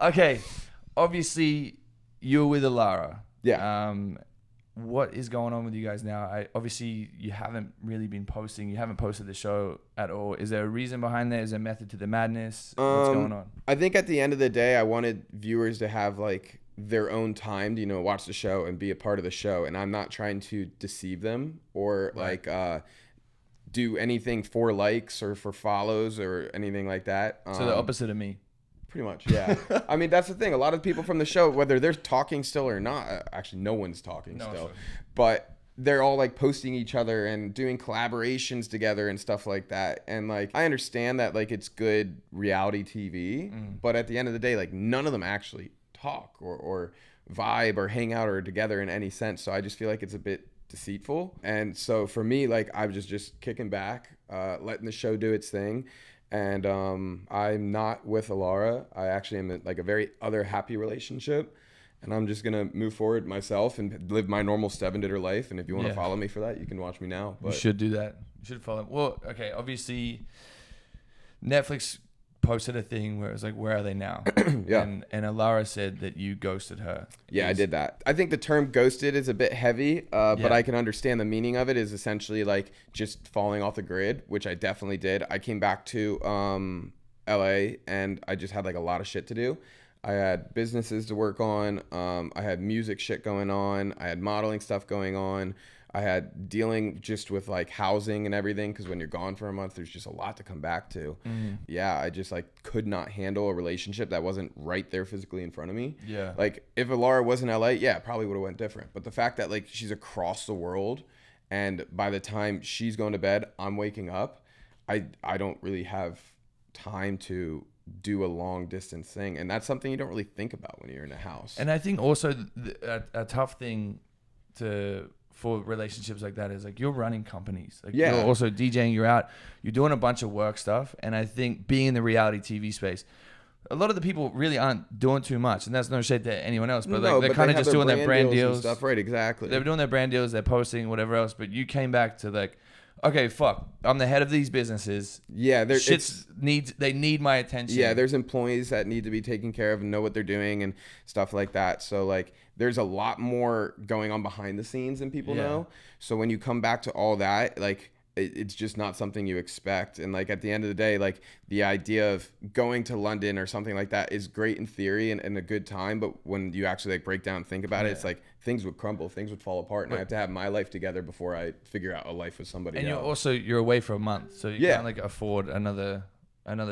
Okay, obviously you're with Alara. Yeah. What is going on with you guys now? Obviously you haven't really been posting. You haven't posted the show at all. Is there a reason behind that? Is there a method to the madness? What's going on? I think at the end of the day, I wanted viewers to have like their own time to, watch the show and be a part of the show. And I'm not trying to deceive them or do anything for likes or for follows or anything like that. So the opposite of me. Pretty much, yeah. I mean, that's the thing. A lot of people from the show, whether they're talking still or not, actually, no one's talking still. Sure. But they're all like posting each other and doing collaborations together and stuff like that. And like, I understand that like it's good reality TV, but at the end of the day, like none of them actually talk or vibe or hang out or together in any sense. So I just feel like it's a bit deceitful. And so for me, like I was just kicking back, letting the show do its thing. And I'm not with Alara. I actually am in like a very other happy relationship. And I'm just going to move forward myself and live my normal Stevan Ditter life. And if you want to follow me for that, you can watch me now. But you should do that. You should follow. Well, okay, obviously Netflix posted a thing where it was like, where are they now? Yeah. And Alara said that you ghosted her. Yeah, I did that. I think the term ghosted is a bit heavy, but I can understand the meaning of it is essentially like just falling off the grid, which I definitely did. I came back to LA and I just had like a lot of shit to do. I had businesses to work on. I had music shit going on. I had modeling stuff going on. I had dealing just with like housing and everything because when you're gone for a month, there's just a lot to come back to. Yeah, I just like could not handle a relationship that wasn't right there physically in front of me. Yeah. Like if Alara was in LA, yeah, probably would have went different. But the fact that like she's across the world and by the time she's going to bed, I'm waking up, I don't really have time to do a long distance thing. And that's something you don't really think about when you're in a house. And I think also a tough thing for relationships like that is like you're running companies. Like you're also DJing, you're out, you're doing a bunch of work stuff. And I think being in the reality TV space, a lot of the people really aren't doing too much. And that's no shade to anyone else, but like they're kind of just doing their brand deals. Stuff. Right, exactly. They're doing their brand deals, they're posting, whatever else. But you came back to like, okay, fuck, I'm the head of these businesses. Yeah, they need my attention. Yeah, there's employees that need to be taken care of and know what they're doing and stuff like that. So like there's a lot more going on behind the scenes than people know. So when you come back to all that, like it's just not something you expect. And like at the end of the day, like the idea of going to London or something like that is great in theory and a good time. But when you actually like break down and think about it, it's like things would crumble, things would fall apart. And I have to have my life together before I figure out a life with somebody else. And you're away for a month. So you can't like afford another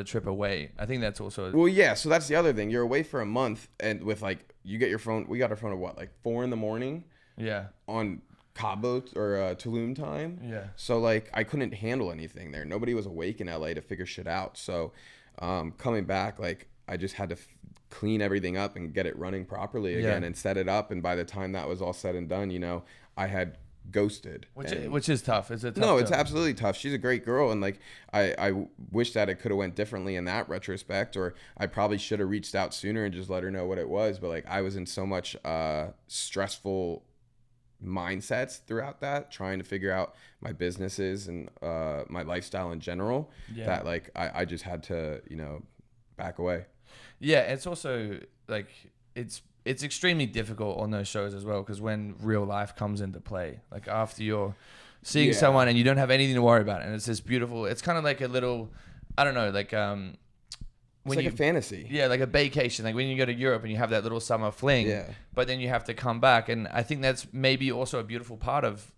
trip away. I think that's also... Well, yeah. So that's the other thing. You're away for a month and with like, you get your phone. We got our phone at what? Like 4 a.m. Yeah. On Cabo or Tulum time. Yeah. So like I couldn't handle anything there. Nobody was awake in LA to figure shit out. So coming back, like I just had to clean everything up and get it running properly again and set it up. And by the time that was all said and done, I had ghosted. Which is tough. It's a tough No, it's absolutely tough. She's a great girl. And like, I wish that it could have went differently in that retrospect, or I probably should have reached out sooner and just let her know what it was. But like, I was in so much stressful mindsets throughout that, trying to figure out my businesses and my lifestyle in general, that like I just had to back away. Yeah, it's also like it's extremely difficult on those shows as well, because when real life comes into play, like after you're seeing someone and you don't have anything to worry about, and it's this beautiful, it's kind of like a little, I don't know, like It's like a fantasy. Yeah, like a vacation. Like when you go to Europe and you have that little summer fling, but then you have to come back. And I think that's maybe also a beautiful part of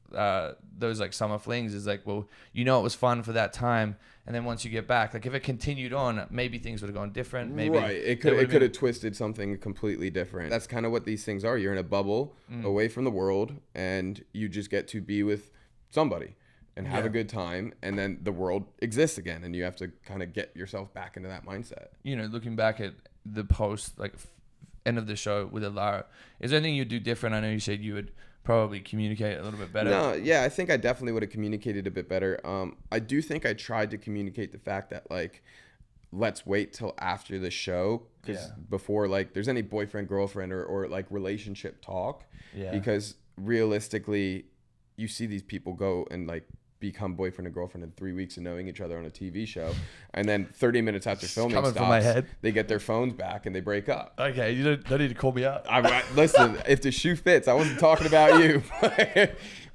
those like summer flings is like, well, it was fun for that time. And then once you get back, like if it continued on, maybe things would have gone different. Maybe right. It could have twisted something completely different. That's kind of what these things are. You're in a bubble away from the world and you just get to be with somebody and have a good time, and then the world exists again, and you have to kind of get yourself back into that mindset. Looking back at the post, like end of the show with Alara, is there anything you'd do different? I know you said you would probably communicate a little bit better. No, yeah, I think I definitely would have communicated a bit better. I do think I tried to communicate the fact that like, let's wait till after the show, because before like there's any boyfriend, girlfriend, or like relationship talk, because realistically, you see these people go and like become boyfriend and girlfriend in 3 weeks of knowing each other on a TV show, and then 30 minutes after filming coming stops, from my head. they get their phones back and they break up. Okay, you don't need to call me out. Listen, if the shoe fits, I wasn't talking about you.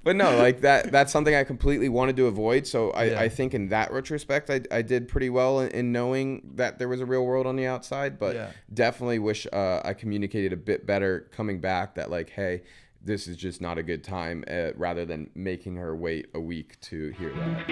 But no, like that's something I completely wanted to avoid. So I think in that retrospect, I did pretty well in knowing that there was a real world on the outside, but definitely wish I communicated a bit better coming back that like, hey, this is just not a good time, rather than making her wait a week to hear that.